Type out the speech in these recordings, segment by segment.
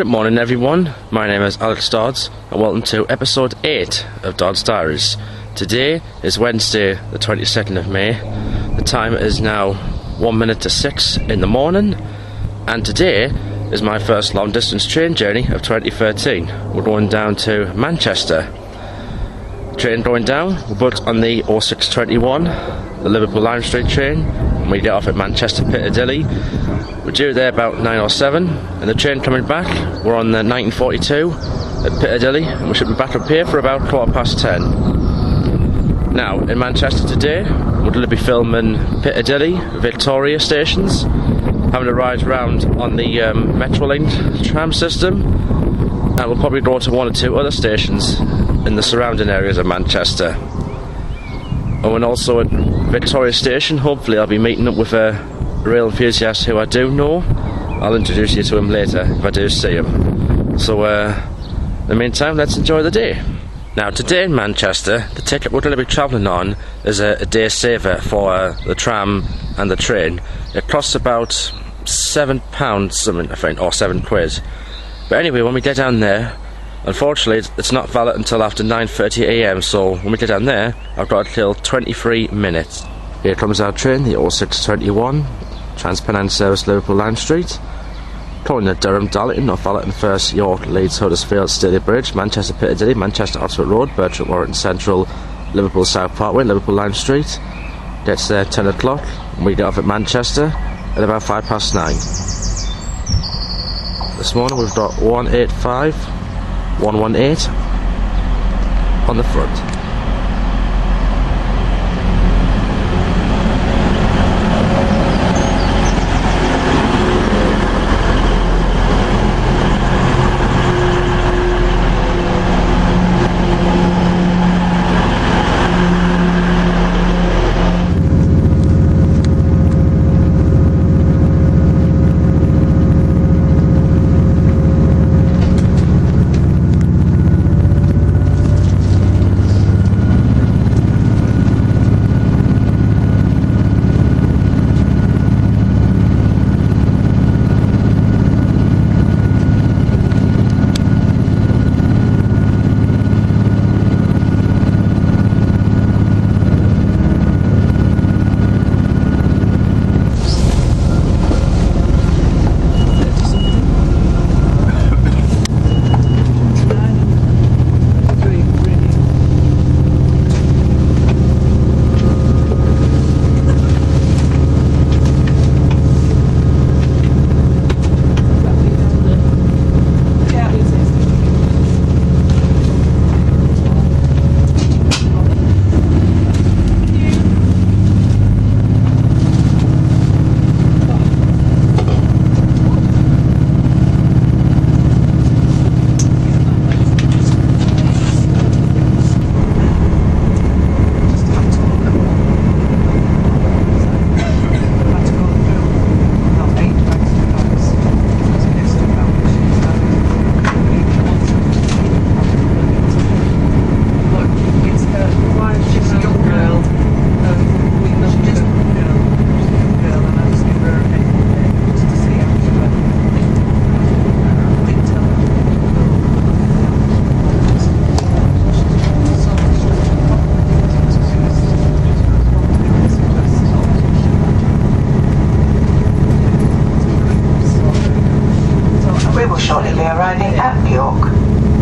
Good morning everyone, my name is Alex Dodds and welcome to episode 8 of Dodds Diaries. Today is Wednesday the 22nd of May, the time is now 1 minute to 6 in the morning, and today is my first long distance train journey of 2013. We're going down to Manchester. Train going down, we're booked on the 0621, the Liverpool Lime Street train, and we get off at Manchester Piccadilly. We're due there about 9:07, and the train coming back, we're on the 1942 at Piccadilly, and we should be back up here for about 10:15. Now, in Manchester today, we're going to be filming Piccadilly, Victoria stations, having a ride round on the Metrolink tram system, and we'll probably go to one or two other stations in the surrounding areas of Manchester. Oh, and also at Victoria Station, hopefully I'll be meeting up with a rail enthusiast who I do know. I'll introduce you to him later if I do see him. So in the meantime, let's enjoy the day. Now today in Manchester, the ticket we're going to be travelling on is a day saver for the tram and the train. It costs about £7 something, I think, or £7. But anyway, when we get down there, unfortunately it's not valid until after 9:30 AM, so when we get down there I've got to kill 23 minutes. Here comes our train, the 0621, Transpennine Service, Liverpool Lime Street, calling at Durham, Darlington, Northallerton, Thirsk, York, Leeds, Huddersfield, Stalybridge, Manchester Piccadilly, Manchester Oxford Road, Birchwood, Warrington Central, Liverpool South Parkway, Liverpool Lime Street. Gets there 10 o'clock, and we get off at Manchester at about 9:05. This morning we've got 185, 118 on the front.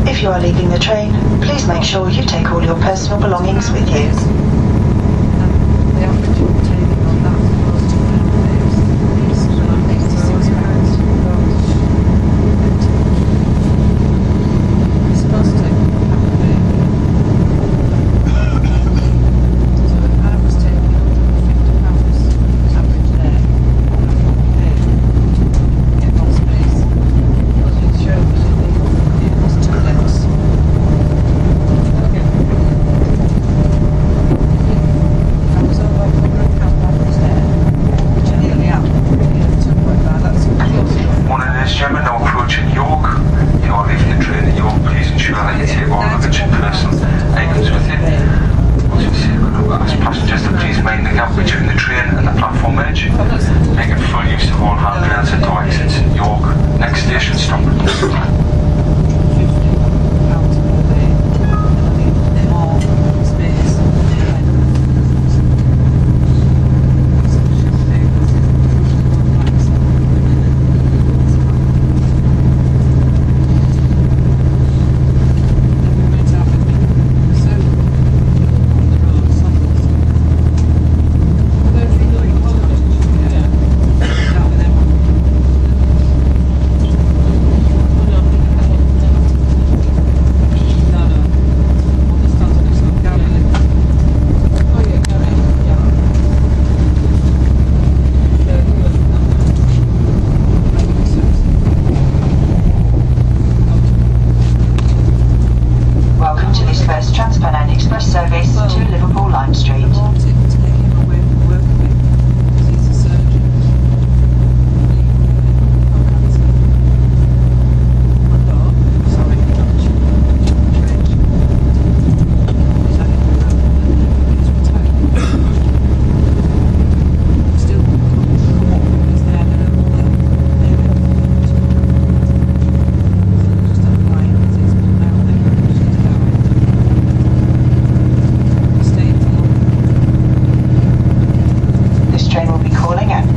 If you are leaving the train, please make sure you take all your personal belongings with you. remain the gap between the train and the platform edge, making full use of all handrails and door exits. York, next station stop.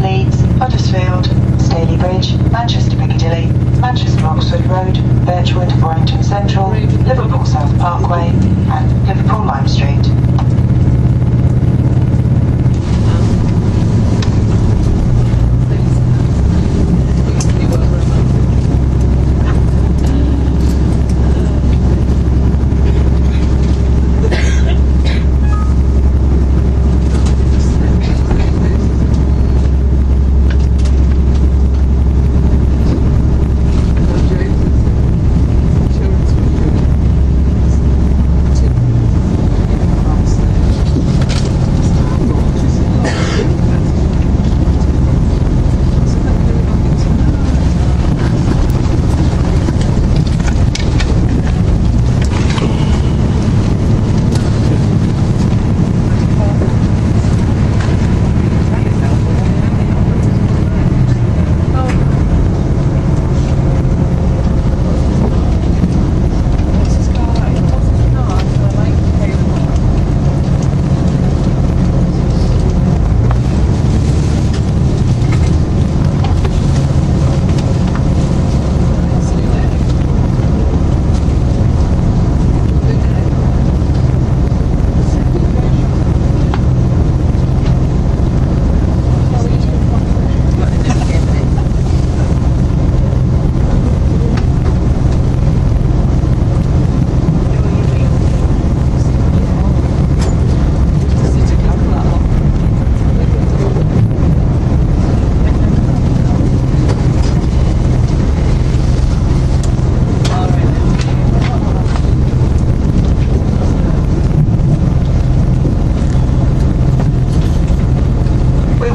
Leeds, Huddersfield, Stalybridge, Manchester Piccadilly, Manchester Oxford Road, Birchwood, Warrington Central, Liverpool South Parkway and Liverpool Lime Street.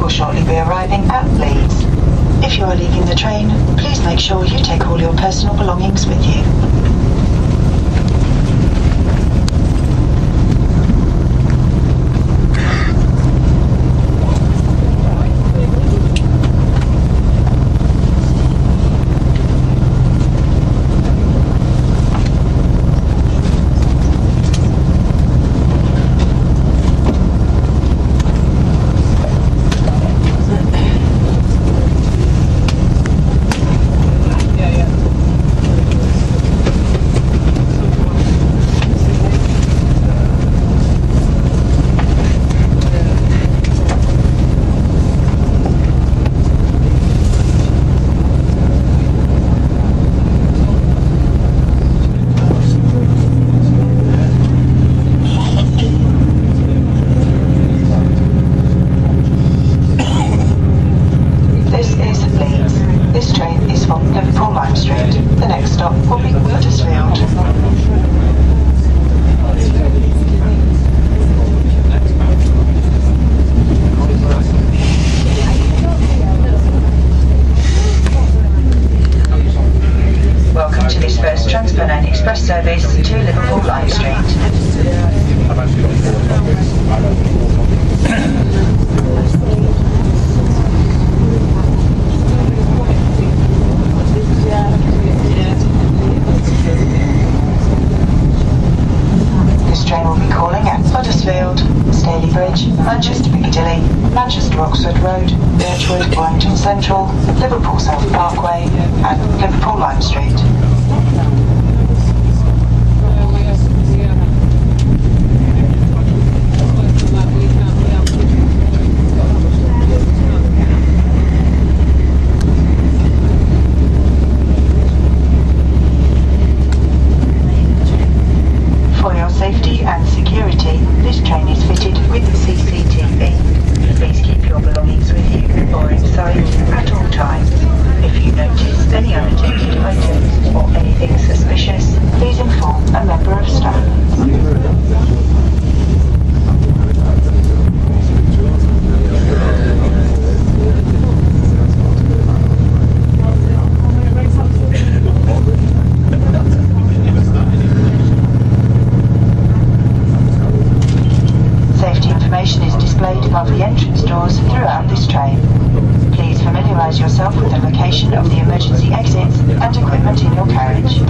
Shortly be arriving at Leeds. If you are leaving the train, please make sure you take all your personal belongings with you. Piccadilly, Manchester Oxford Road, Birchwood, Warrington Central, Liverpool South Parkway, and Liverpool Lime Street. For your safety and security, this train is fitted with CCTV. Please keep your belongings with you or in sight at all times. If you notice any unattended items or anything suspicious, please inform a member of staff. Safety information is displayed above the entrance doors throughout this train. Please familiarise yourself with the location of the emergency exits and equipment in your carriage.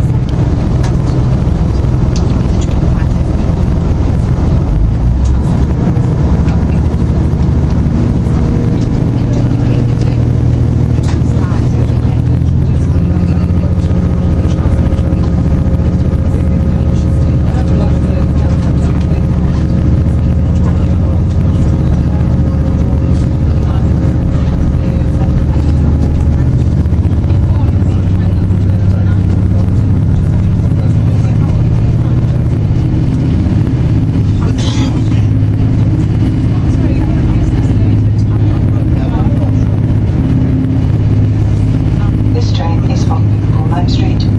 This train is from Liverpool Lime Street and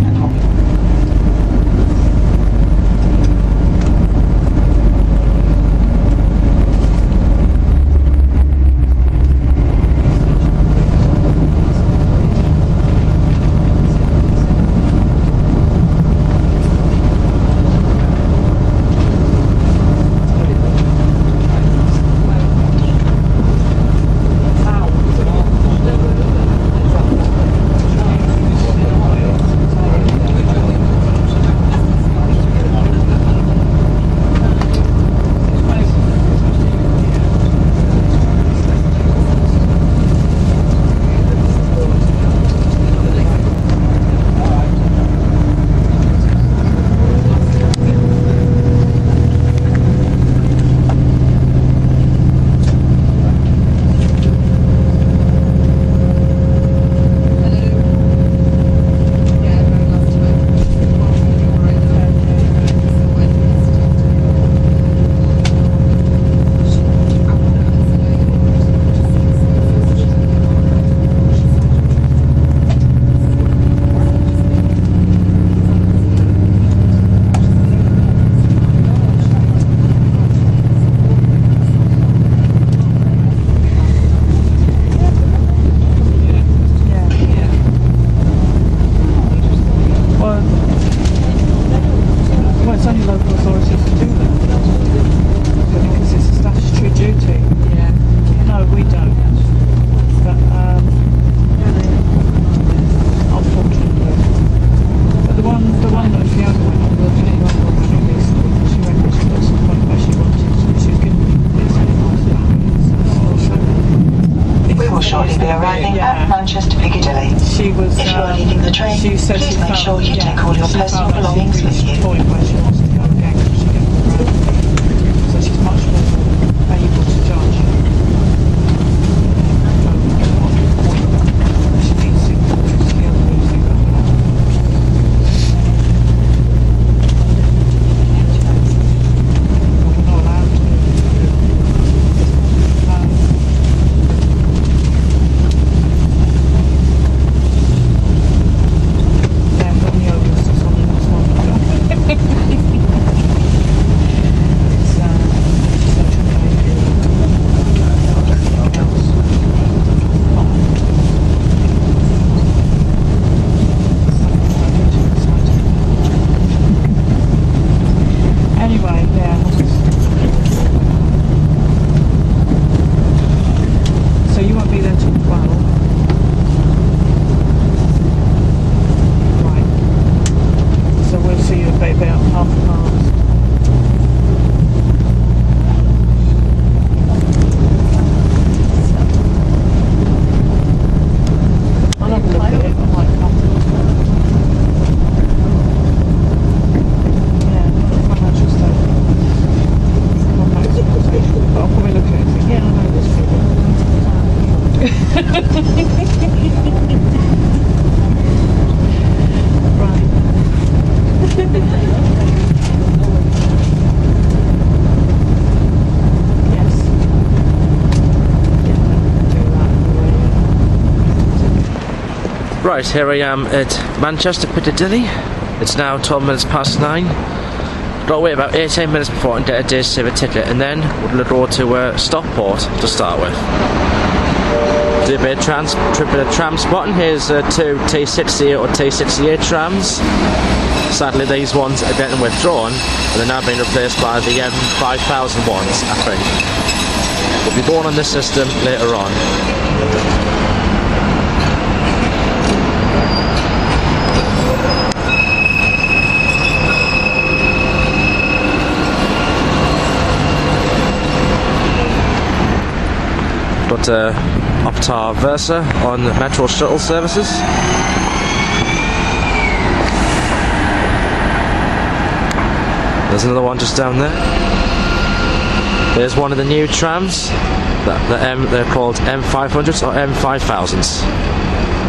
Manchester Piccadilly. She was. If you are leaving the train, she said please make sure you take all your personal found belongings with you. Point where she wants to go again because she gets the road. So she's much more able to judge. She needs to the other music. We're not allowed to. Romeo was just on this one. Right, here I am at Manchester Piccadilly. It's now 12 minutes past 9. Got to wait about 18 minutes before I can get a day saver ticket, and then we'll go to Stockport to start with. Do a bit of tram spotting. Here's two T-68 or T-68 trams. Sadly, these ones are getting withdrawn, and they're now being replaced by the M5000 ones, I think. We'll be going on this system later on. Got Optar Versa on Metro shuttle services. There's another one just down there. There's one of the new trams. They're called M500s or M5000s.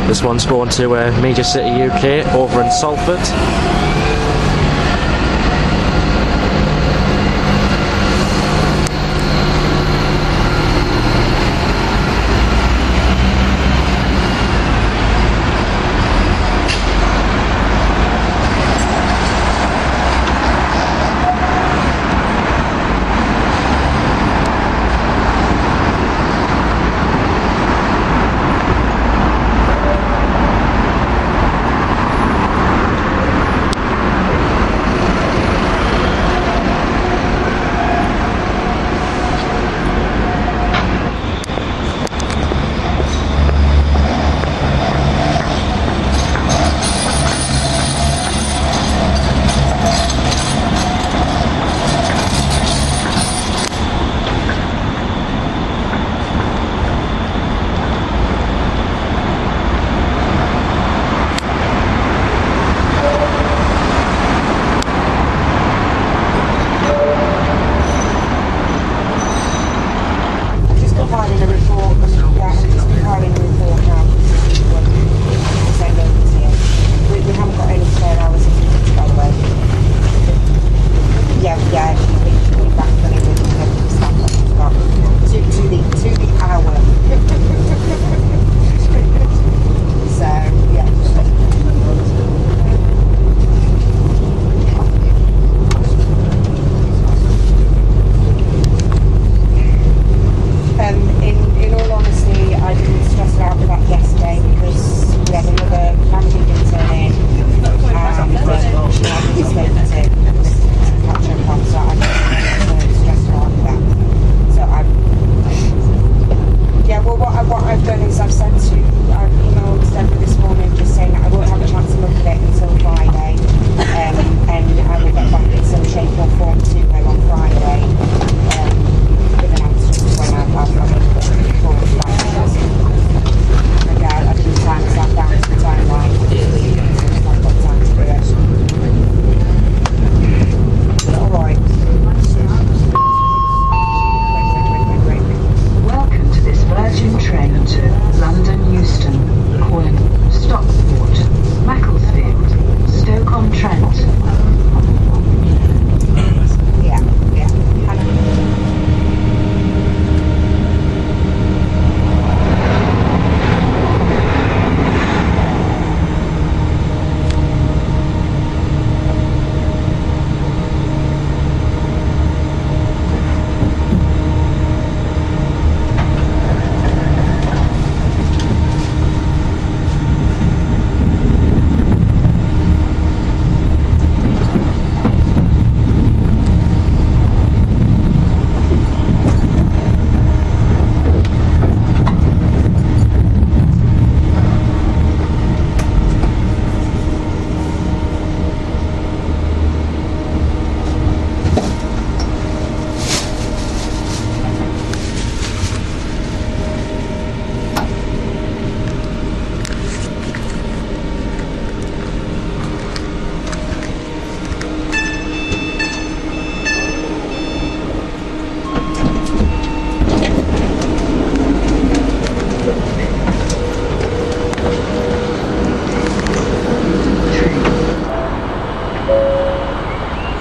This one's going to Media City UK over in Salford.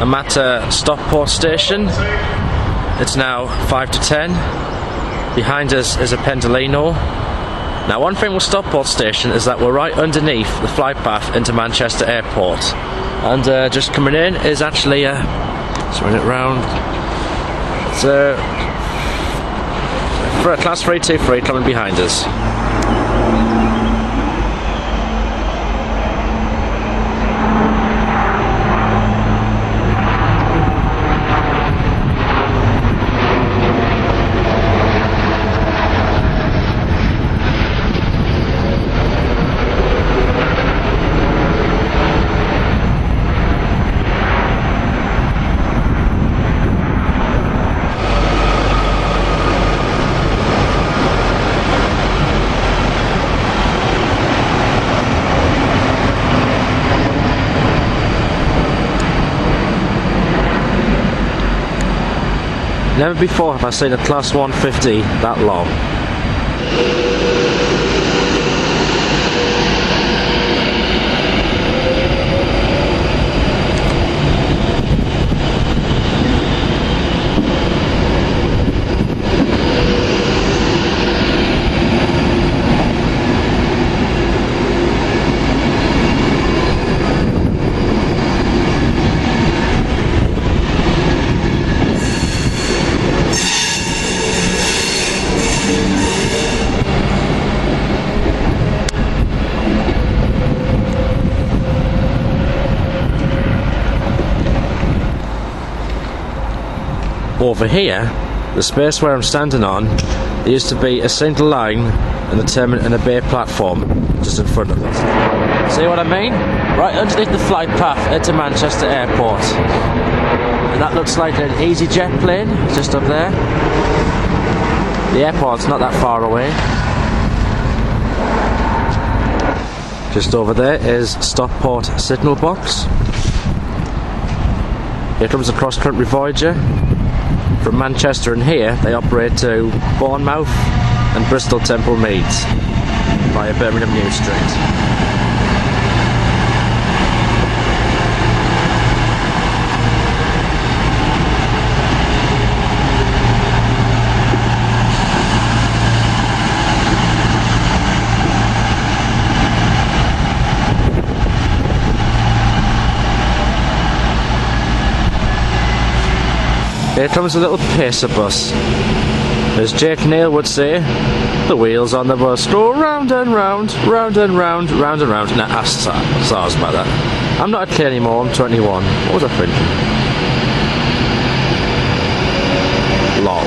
I'm at Stockport Station. It's now 5 to 10. Behind us is a Pendolino. Now, one thing with Stockport Station is that we're right underneath the flight path into Manchester Airport. And just coming in is actually let's run it round. It's for a Class 323 coming behind us. Never before have I seen a Class 150 that long. Over here, the space where I'm standing on, there used to be a single line and a terminal and a bay platform just in front of us. See what I mean? Right underneath the flight path into Manchester Airport. And that looks like an EasyJet plane just up there. The airport's not that far away. Just over there is Stockport signal box. Here comes a cross-country Voyager. From Manchester and here, they operate to Bournemouth and Bristol Temple Meads via Birmingham New Street. Here comes a little pacer bus. As Jake Neal would say, the wheels on the bus go round and round, round and round, round and round. Nah, SARS about that. I'm not a kid anymore, I'm 21. What was I thinking? LOL.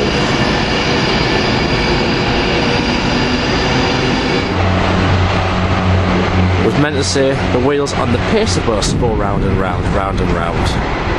I was meant to say the wheels on the pacer bus go round and round, round and round.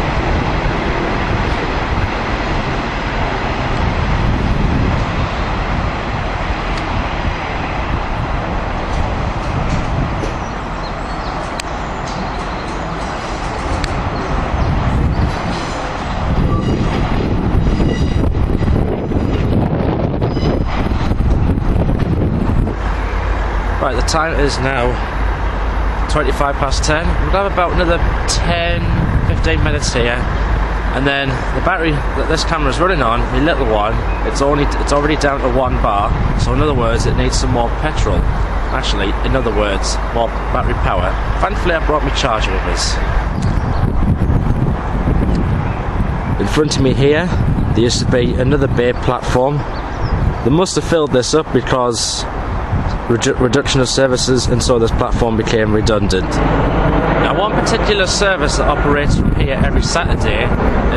Right, the time is now 25 past 10. We'll have about another 10-15 minutes here, and then the battery that this camera's running on, my little one, it's already down to 1 bar. So in other words, it needs some more petrol. Actually, in other words, more battery power. Thankfully, I brought my charger with us. In front of me here, there used to be another bay platform. They must have filled this up because reduction of services, and so this platform became redundant. Now, one particular service that operates from here every Saturday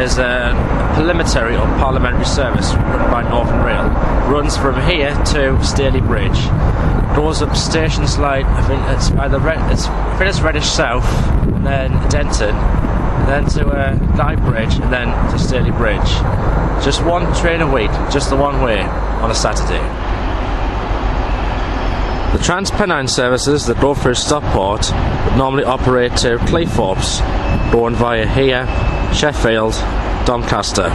is a parliamentary or parliamentary service run by Northern Rail. Runs from here to Stalybridge. Goes up stations like, I think it's Reddish South, and then Denton, and then to Guybridge, and then to Stalybridge. Just one train a week, just the one way on a Saturday. The Trans-Pennine services that go through Stockport would normally operate to Cleethorpes, going via here, Sheffield, Doncaster.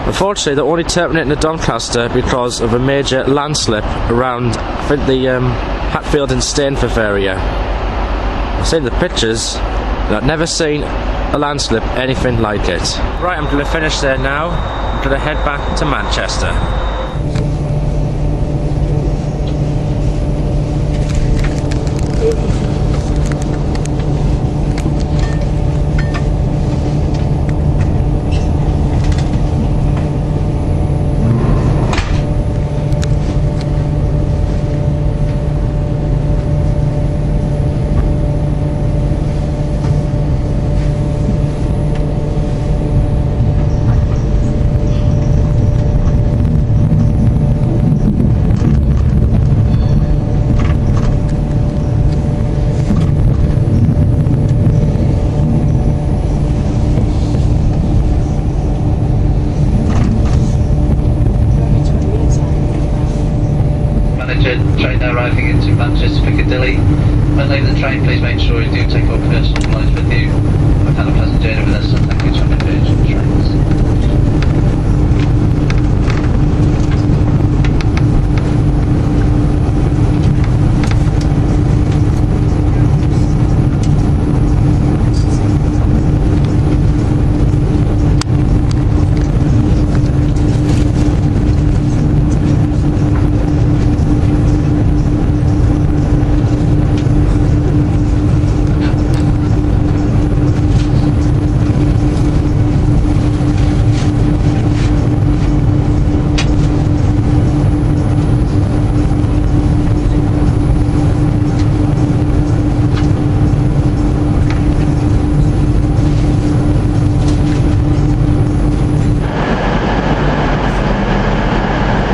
Unfortunately, they're only terminating at Doncaster because of a major landslip around, I think, the Hatfield and Stainforth area. I've seen the pictures, and I've never seen a landslip anything like it. Right, I'm going to finish there now. I'm going to head back to Manchester. Train now arriving into Manchester Piccadilly. When leaving the train, please make sure you do take all personal belongings with you. I've had a pleasant journey with us, and thank you to the Virgin Trains.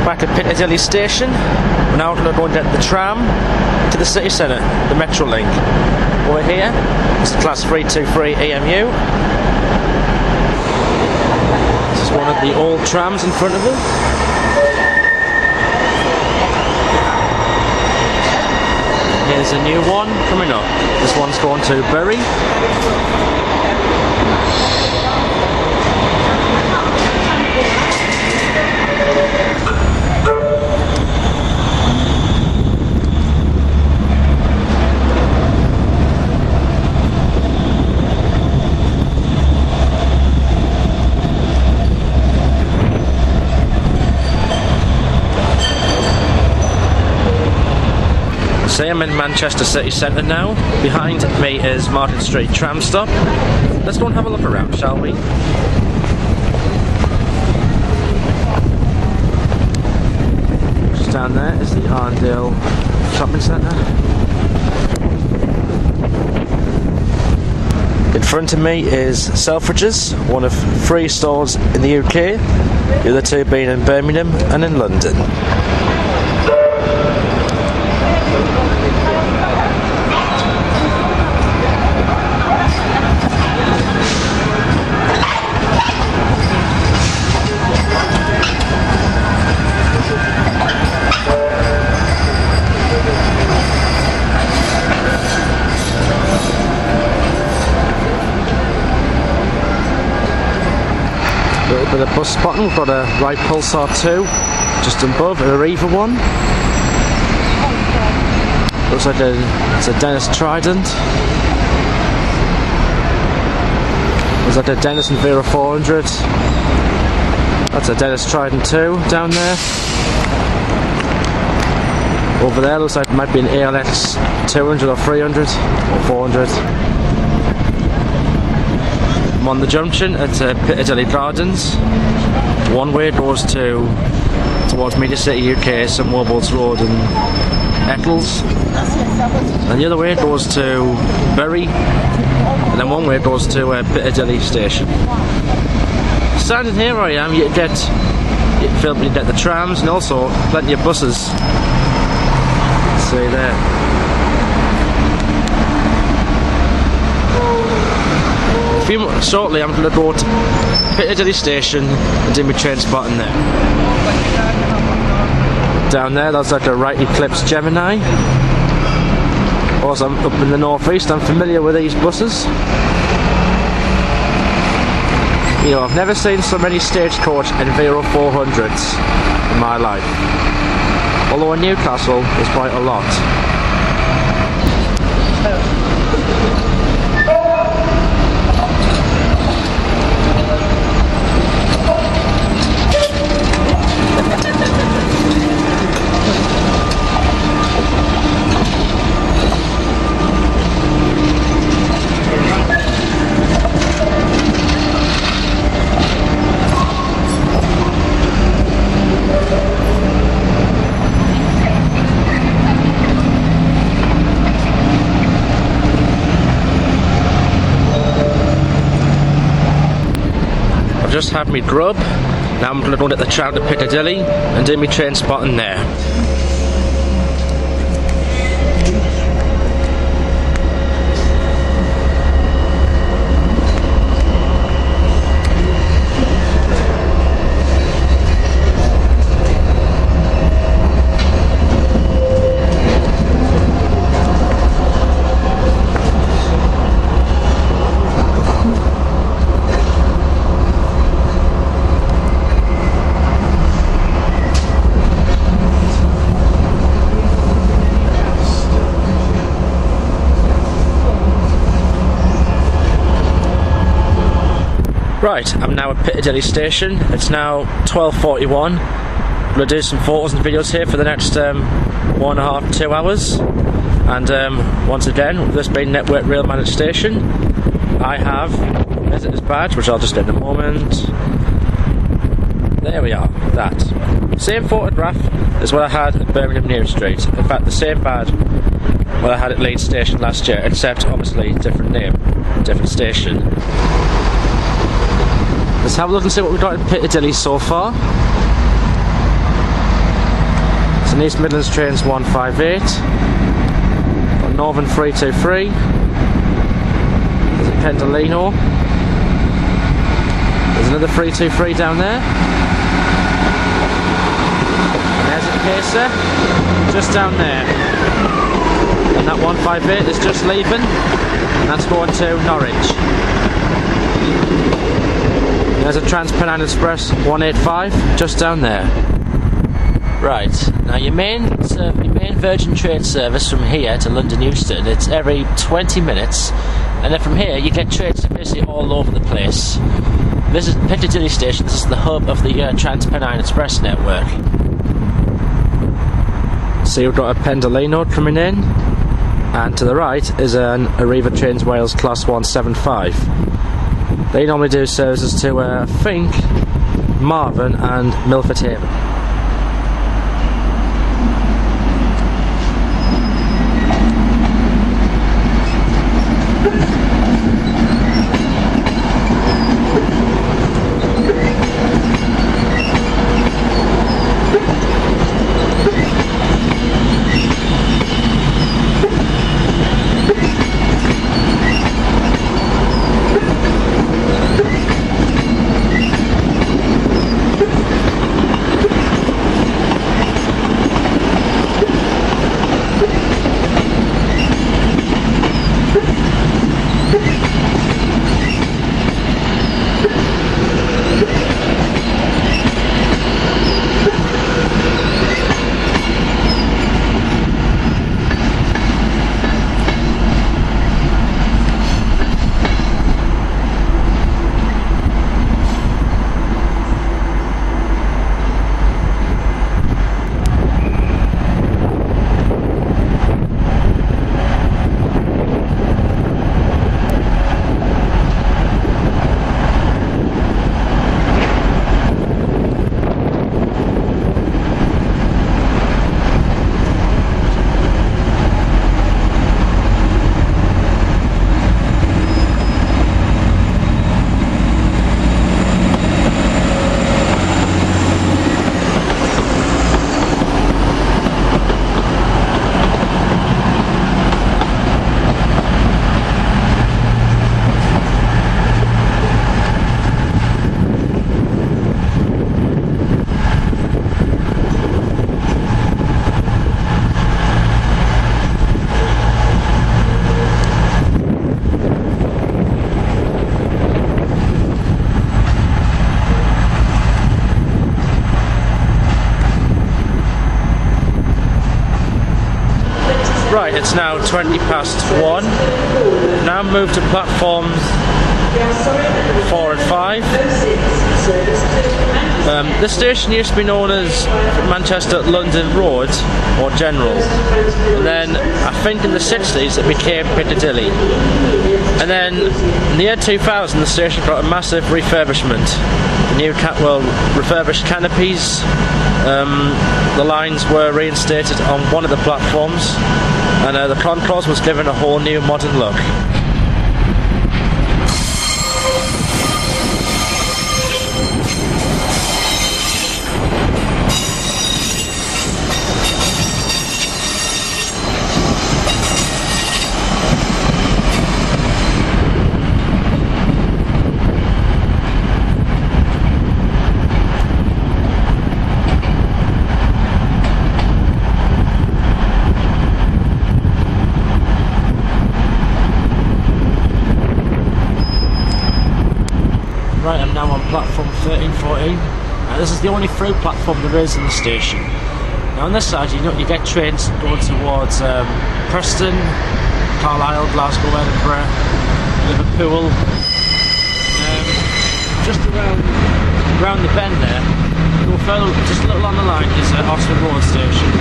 Back at Piccadilly Station. We're now going to go and get the tram to the city centre, the Metrolink. Over here, it's the Class 323 EMU. This is one of the old trams in front of it. Here's a new one coming up. This one's going to Bury. See, I'm in Manchester city centre now. Behind me is Martin Street tram stop. Let's go and have a look around, shall we? Just down there is the Arndale shopping centre. In front of me is Selfridges, one of 3 stores in the UK, the other 2 being in Birmingham and in London. A little bit of bus spotting. We've got a right Pulsar 2 just above, a Arriva one. Looks like it's a Dennis Trident. Looks like a Dennis and Vera 400. That's a Dennis Trident 2 down there. Over there looks like it might be an ALX 200 or 300 or 400. I'm on the junction at Piccadilly Gardens. One way goes towards Media City UK, St Warbolds Road and Eccles, and the other way goes to Bury, and then one way goes to Piccadilly Station. Standing here I am, you get the trams and also plenty of buses. See there. Shortly I'm going to go to Piccadilly Station and do my train spotting there. Down there there's like a right Eclipse Gemini. Also I'm up in the northeast, I'm familiar with these buses. You know, I've never seen so many Stagecoach and Vero 400s in my life. Although in Newcastle there's quite a lot. just had me grub. Now I'm going to go get the tram to Piccadilly and do my train spotting there. Right, I'm now at Piccadilly Station. It's now 12:41. I'm going to do some photos and videos here for the next 1.5 to 2 hours. And once again, with this being Network Rail Managed Station, I have visitor's badge, which I'll just get in a moment. There we are, that. Same photograph as what I had at Birmingham New Street. In fact, the same badge what I had at Leeds Station last year, except obviously different name, different station. Let's have a look and see what we've got in Piccadilly so far. It's an East Midlands Trains 158. Got Northern 323. There's a Pendolino. There's another 323 down there. And there's a Pacer just down there. And that 158 is just leaving. And that's going to Norwich. There's a Trans-Pennine Express 185 just down there. Right, now your main Virgin train service from here to London Euston, it's every 20 minutes, and then from here you get trains basically all over the place. This is Piccadilly Station. This is the hub of the Trans-Pennine Express network. So you've got a Pendolino coming in, and to the right is an Arriva Trains Wales Class 175. They normally do services to, I think, Marvin and Milford Haven. Right, it's now 20 past 1. Now move to platforms 4 and 5. This station used to be known as Manchester London Road or General, and then I think in the 60s it became Piccadilly, and then in the year 2000 the station got a massive refurbishment. The new refurbished canopies. The lines were reinstated on one of the platforms, and the concourse was given a whole new modern look. platform 1314. This is the only through platform there is in the station. Now on this side, you get trains going towards Preston, Carlisle, Glasgow, Edinburgh, Liverpool. Just around the bend there, go further, just a little on the line is Oxford Road Station.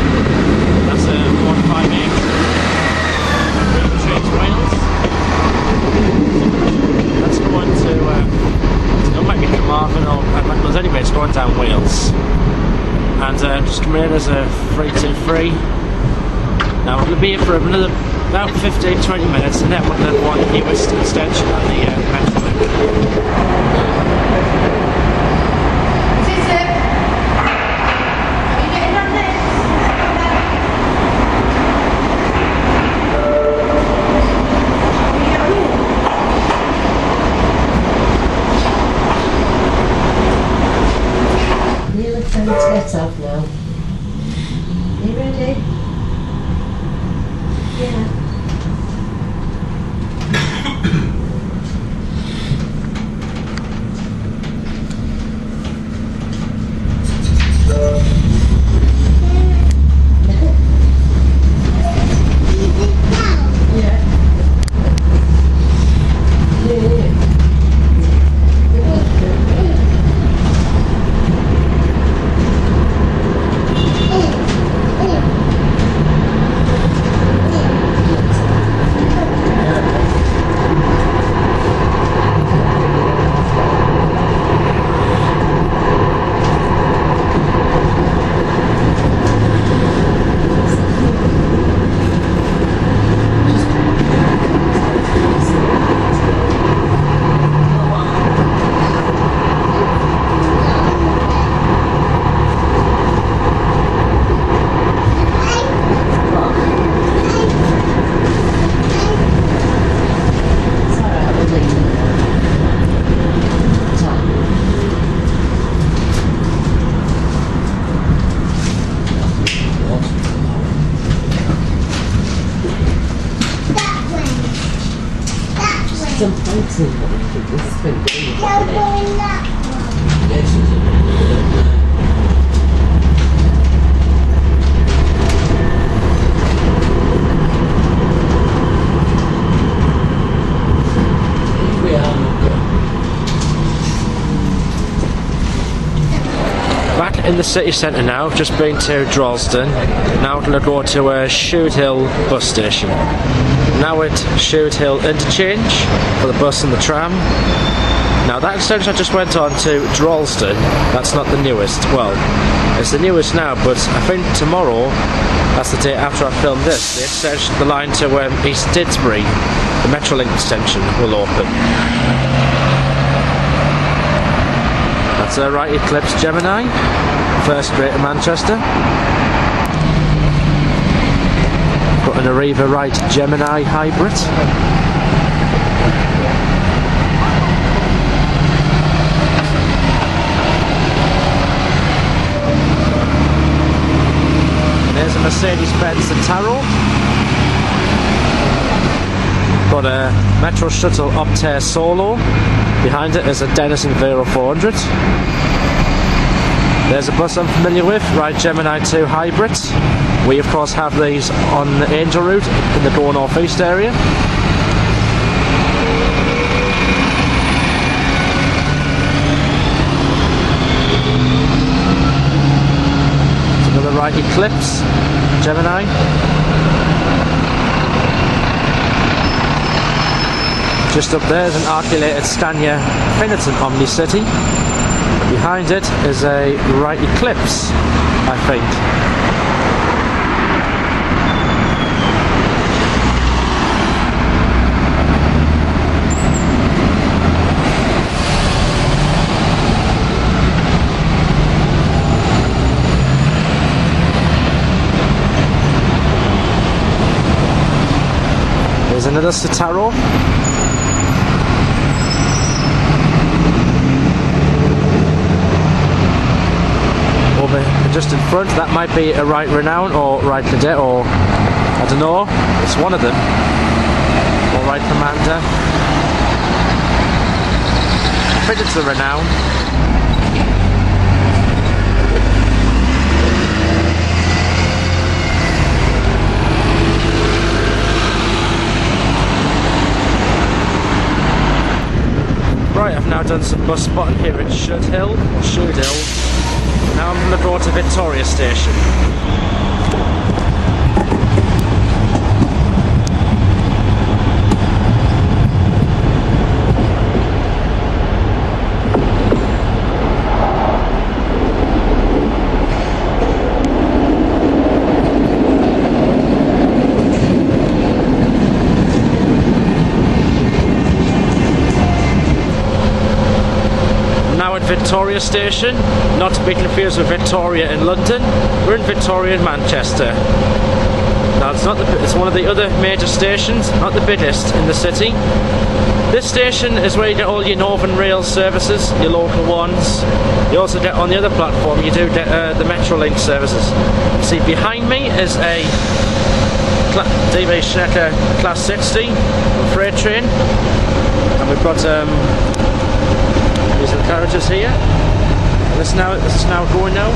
That's 158. Trains Wales. That's going to it might be Carmarthen or Macclesfield. Anyway, it's going down Wales. And just come in as a 323. Now we'll be here for another about 15-20 minutes, and then we'll go on the newest extension on the Metrolink. Let's get up now. Are you ready? Yeah. Back in the city centre now, just been to Droylsden. Now we're going to go to Shudehill bus station. Now at Shudehill Interchange for the bus and the tram. Now that extension I just went on to Droylsden, that's not the newest. Well, it's the newest now, but I think tomorrow, that's the day after I filmed this, the extension, the line to East Didsbury, the Metrolink extension, will open. That's a right Eclipse Gemini, first Greater Manchester. Got an Arriva right Gemini hybrid. There's a Mercedes-Benz Citaro. Got a Metro Shuttle Optare Solo. Behind it is a Denison Vero 400. There's a bus I'm familiar with, Ride Gemini 2 Hybrid. We of course have these on the Angel route in the Go North East area. It's another right Eclipse Gemini. Just up there is an articulated Scania Phoenix Omni-City. Behind it is a right Eclipse, I think. There's another Citaro. Just in front, that might be a right Renown or right Cadet, or I don't know, it's one of them, or right Commander. fitted to the renown. Right, I've now done some bus spotting here at Shudehill. Now I'm going to go to Victoria Station. Victoria Station, not to be confused with Victoria in London. We're in Victoria in Manchester. Now it's one of the other major stations, not the biggest in the city. This station is where you get all your Northern Rail services, your local ones. You also get on the other platform, you do get the Metrolink services. See, behind me is a DB Schnecker Class 60 freight train, and we've got these are the carriages here. And this is now going now.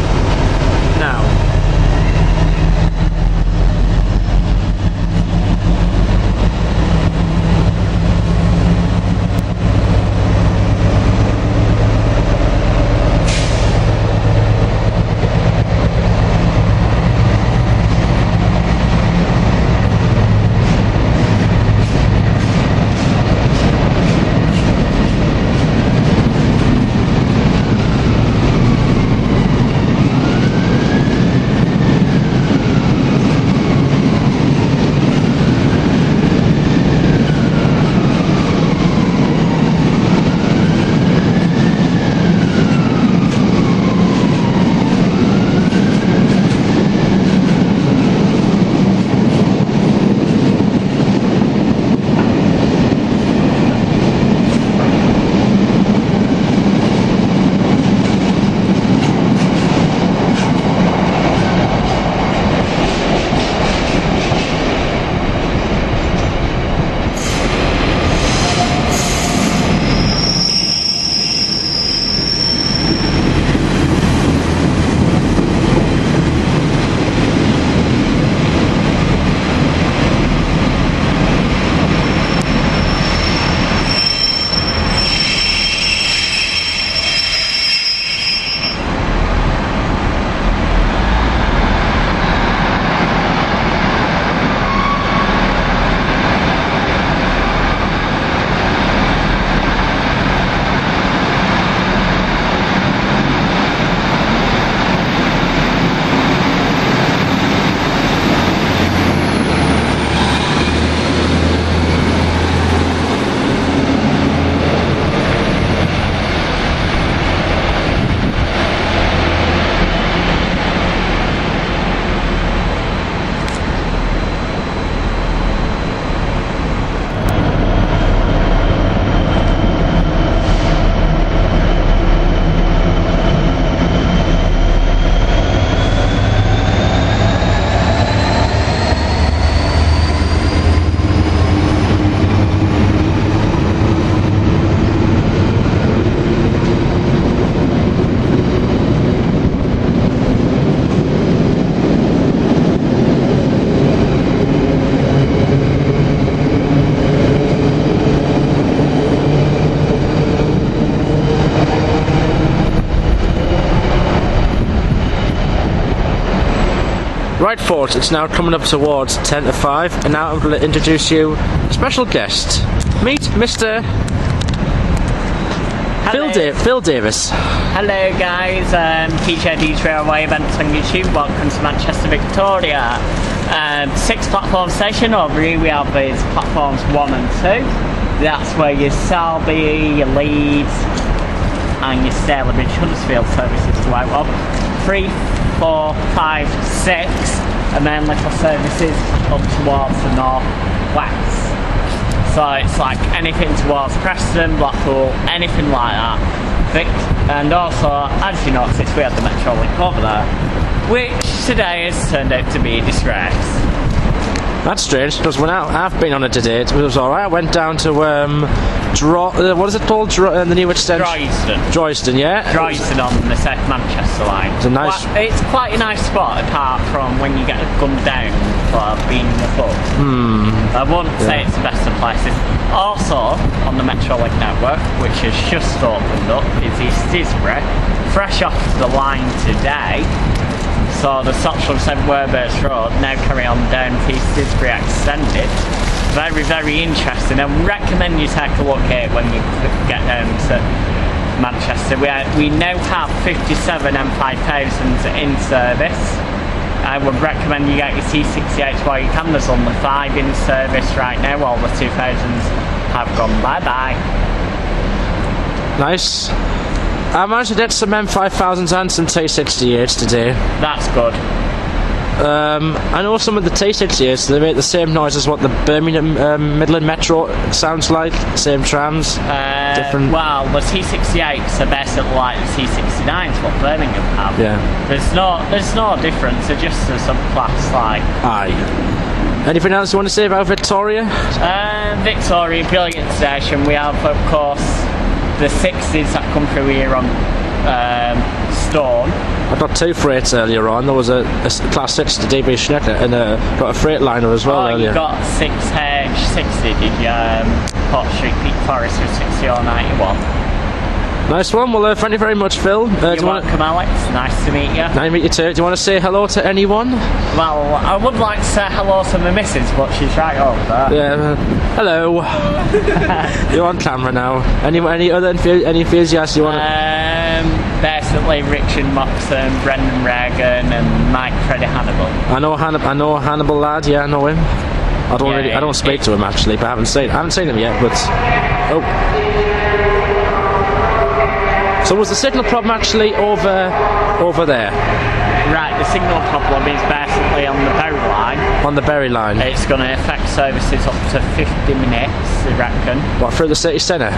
Right folks, it's now coming up towards 10 to 5 and now I'm going to introduce you a special guest. Meet Mr. Phil Davies. Hello guys, PJDRailwayEvents on YouTube. Welcome to Manchester, Victoria. 6 platform station. Over here we have is platforms 1 and 2. That's where your Selby, your Leeds and your Stalybridge Huddersfield services go out of. 3, 4, 5, 6 and then little services up towards the north west. So it's like anything towards Preston, Blackpool, anything like that. And also, as you notice, we had the Metrolink over there, which today has turned out to be a disgrace. That's strange, because when I've been on it today, it was alright. I went down to, what is it called? The new extension? Droylsden, yeah? Droylsden on the South Manchester line. It's a nice... It's quite a nice spot, apart from when you get gunned down for being in the foot. I wouldn't say it's the best of places. Also, on the Metrolink network, which has just opened up, is East Disbury, fresh off the line today. So the stops from St Werburgh's Road now carry on down to East Disbury Extended. Very, very interesting. I recommend you take a look here when you get down to Manchester. We now have 57 M5000s in service. I would recommend you get your T-68A while you can. There's only 5 in service right now. All the 2000s have gone bye-bye. Nice. I managed to get some M5000s and some T-68s today. That's good. I know some of the T-68s, they make the same noise as what the Birmingham Midland Metro sounds like. Same trams, different... Well, the T-68s are basically like the T-69s, what Birmingham have. Yeah. There's no difference, they're just a subclass, like... Aye. Anything else you want to say about Victoria? Victoria, brilliant station. We have, of course, the 60s that come through here on Stone. I got 2 freights earlier on. There was a Class 6 to DB Schnecker and got a Freightliner as well earlier. You got 6H60, did you? Port Street Peak Forest with 60R91. Nice one. Well, thank you very much, Phil. You're welcome, Alex. Nice to meet you. Nice to meet you too. Do you want to say hello to anyone? Well, I would like to say hello to my missus, but she's right over there. Yeah. Hello. You're on camera now. Any other enthusiasts you want to... Basically Richard Moxon, Brendan Reagan and Mike Freddy Hannibal. I know Hannibal lad, yeah, I know him. I don't speak to him actually, but I haven't seen him yet, but... Oh. So was the signal problem actually over there? Right, the signal problem is basically on the Berry line. On the Berry line? It's going to affect services up to 50 minutes, I reckon. What, through the city centre?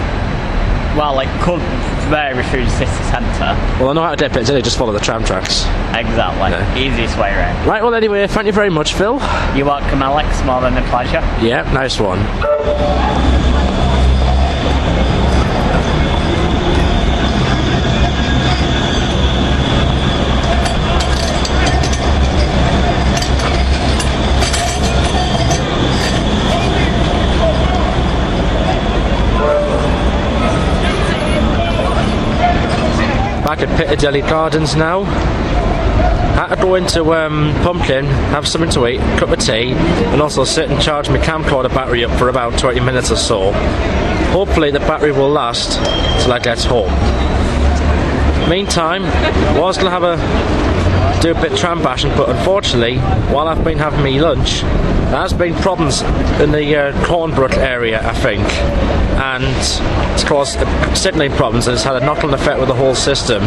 Well, it could vary through the city centre. Well, I know how to get Piccadilly, just follow the tram tracks. Exactly, yeah. Easiest way around. Right, well anyway, thank you very much, Phil. You're welcome, Alex, more than a pleasure. Yeah, nice one. Back at Piccadilly Gardens now. Had to go into Pumpkin, have something to eat, cup of tea, and also sit and charge my camcorder battery up for about 20 minutes or so. Hopefully the battery will last till I get home. Meantime, I was going to do a bit of tram bashing, but unfortunately, while I've been having my lunch, there has been problems in the Cornbrook area, I think, and it's caused signaling problems, and it's had a knock-on effect with the whole system.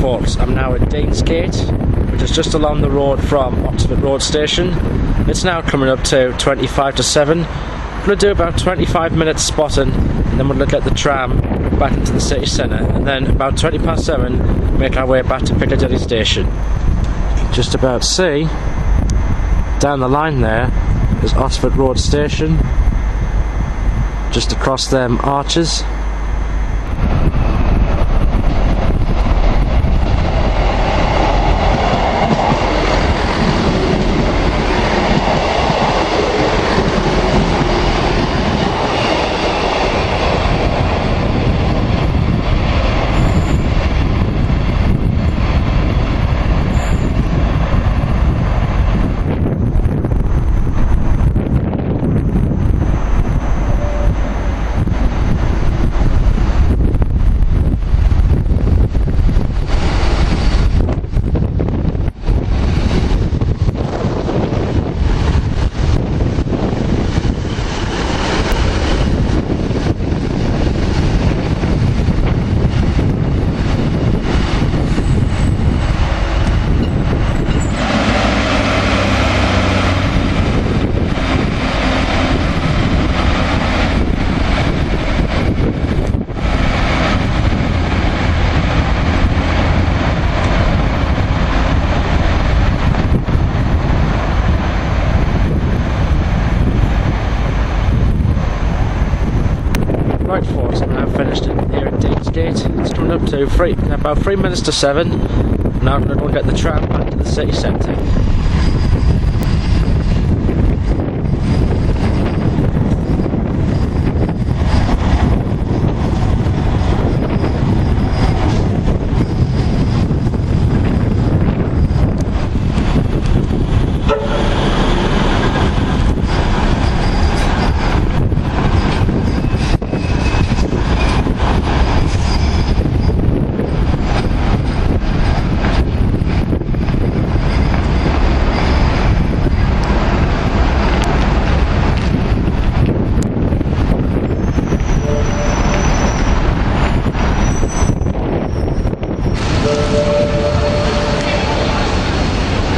folks, I'm now at Deansgate, which is just along the road from Oxford Road Station. It's now coming up to 25 to 7. We'll do about 25 minutes spotting, and then we'll get the tram back into the city centre, and then about 20 past 7 make our way back to Piccadilly Station. Just about see, down the line there is Oxford Road Station, just across them arches. Right folks, I'm now finished here at Deansgate. It's coming up to about 3 minutes to 7. Now I'm going to go and get the tram back to the city centre.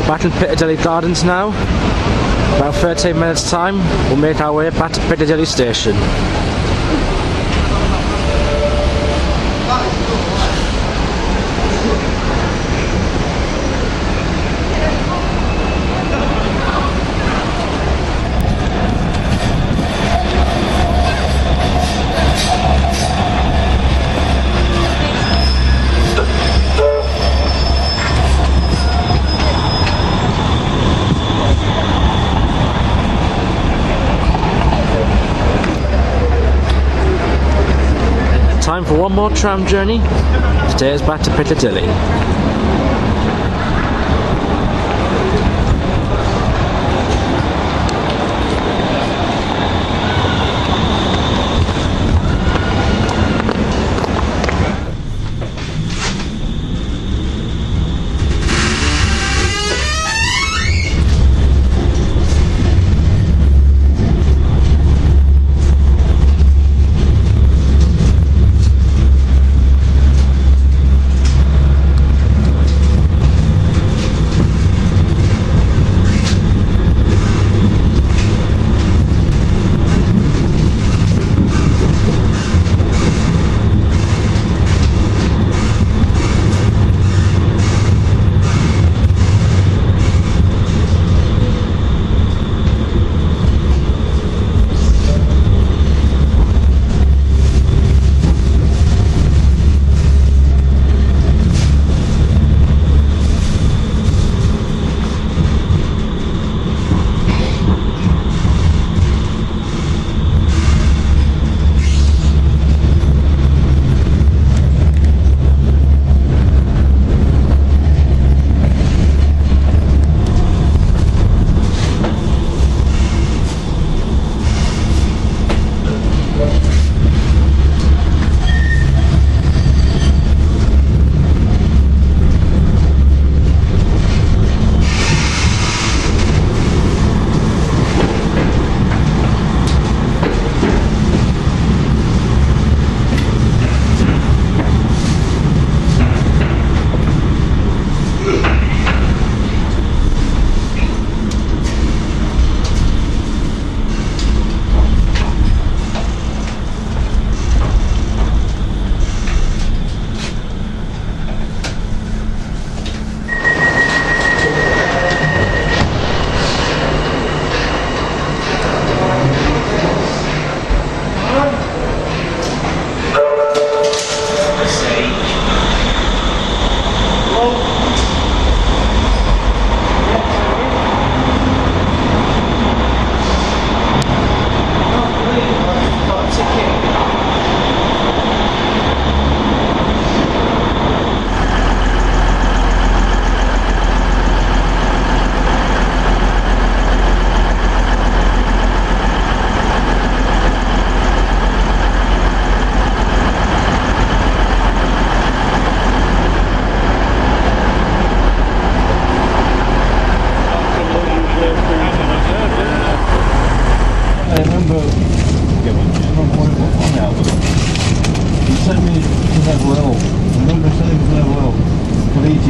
Back in Piccadilly Gardens now. About 13 minutes time, we'll make our way back to Piccadilly Station. Time for one more tram journey. Today is back to Piccadilly.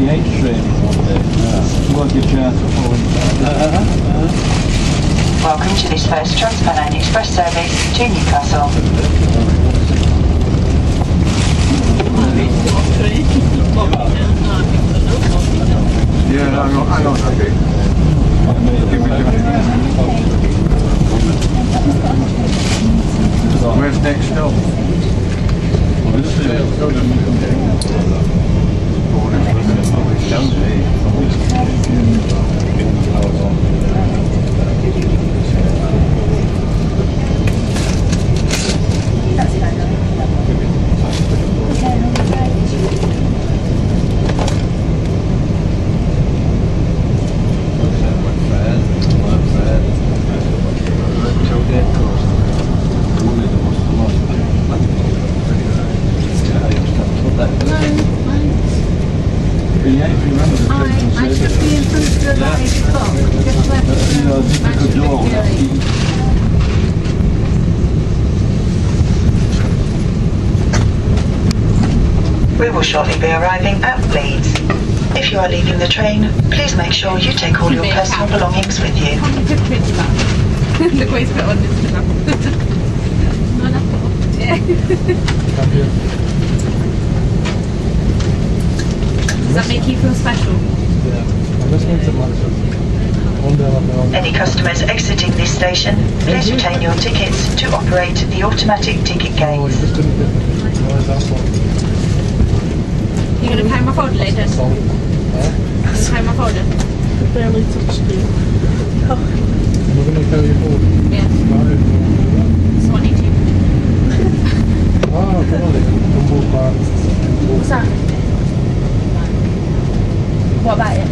58 train one day. You won't get a chance to follow Welcome to this first Trans-Pennine Express service to Newcastle. Yeah, hang on, okay. Where's next stop? We will shortly be arriving at Leeds. If you are leaving the train, please make sure you take all your personal belongings with you. Look what he's put on Instagram. Yeah. Does that make you feel special? Any customers exiting this station, please retain your tickets to operate the automatic ticket gates. You gonna pay my folder later? Pay my folder? Barely touched you. We're going to tell you all. Yeah. So I need to. Oh, What's that? What about it?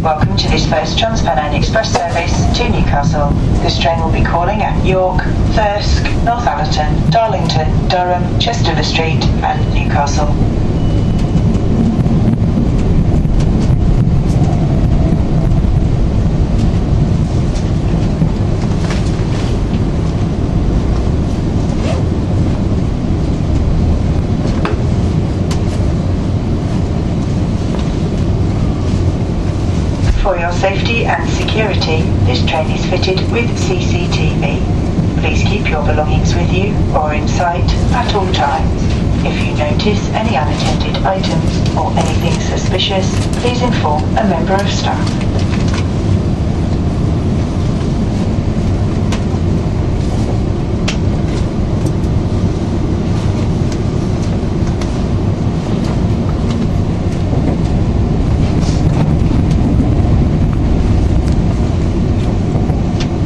Welcome to this first Trans-Pennine Express service to Newcastle. This train will be calling at York, Thirsk, Northallerton, Darlington, Durham, Chester Street and Newcastle. For your safety and security, this train is fitted with CCTV. Please keep your belongings with you or in sight at all times. If you notice any unattended items or anything suspicious, please inform a member of staff.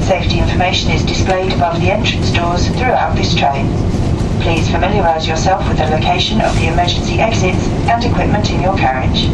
Safety information is displayed above the entrance doors throughout this train. Please familiarise yourself with the location of the emergency exits and equipment in your carriage.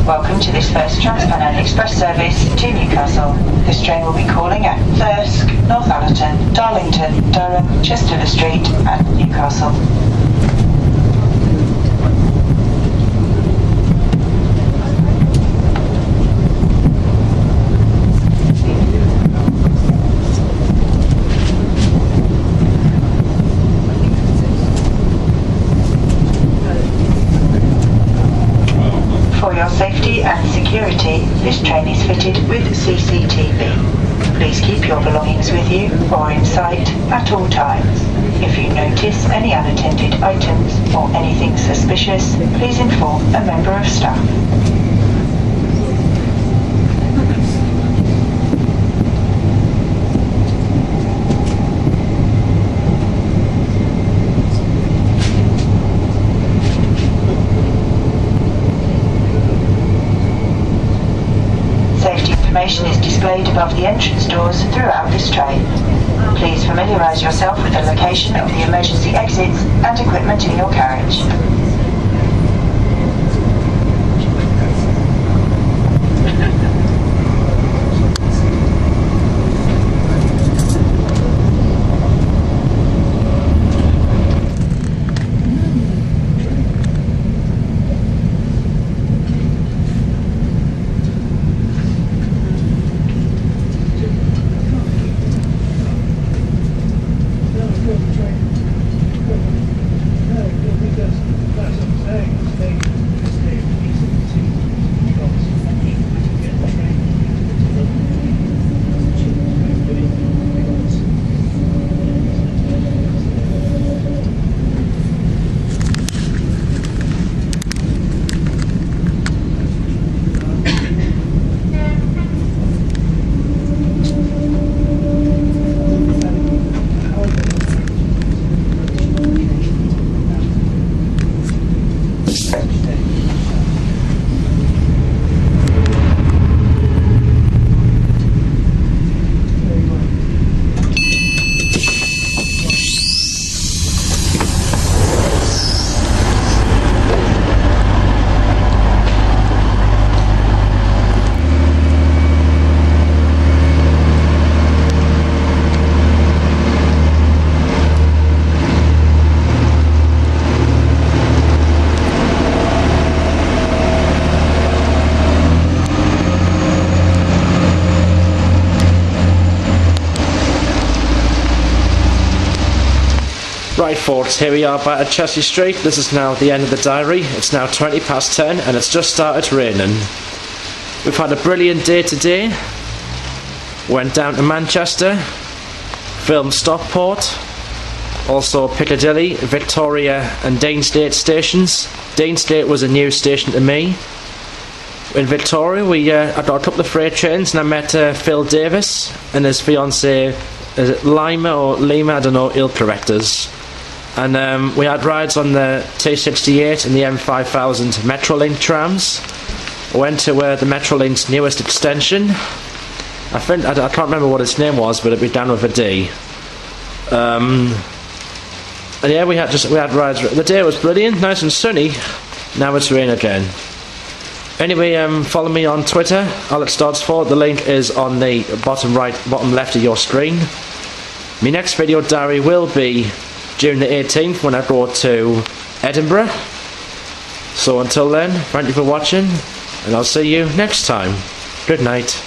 Welcome to this first Trans-Pennine Express service to Newcastle. This train will be calling at Thirsk, Northallerton, Darlington, Durham, Chester Street and Newcastle. security, this train is fitted with CCTV. Please keep your belongings with you or in sight at all times. If you notice any unattended items or anything suspicious, please inform a member of staff. Information is displayed above the entrance doors throughout this train. Please familiarise yourself with the location of the emergency exits and equipment in your carriage. Right folks, here we are back at Chelsea Street. This is now the end of the diary. It's now 20 past 10 and it's just started raining. We've had a brilliant day today. Went down to Manchester, filmed Stockport, also Piccadilly, Victoria and Deansgate stations. Deansgate was a new station to me. In Victoria I got a couple of freight trains and I met Phil Davies and his fiancée, is it Lima or Lima, I don't know, he'll correct us. And we had rides on the T-68 and the M5000 Metrolink trams. I went to the Metrolink's newest extension. I can't remember what its name was, but it'd be down with a D. And yeah, we had rides. The day was brilliant, nice and sunny. Now it's rain again. Anyway, follow me on Twitter, AlexDoddsFord. The link is on the bottom left of your screen. My next video diary will be June the 18th when I go to Edinburgh. So until then, thank you for watching, and I'll see you next time. Good night.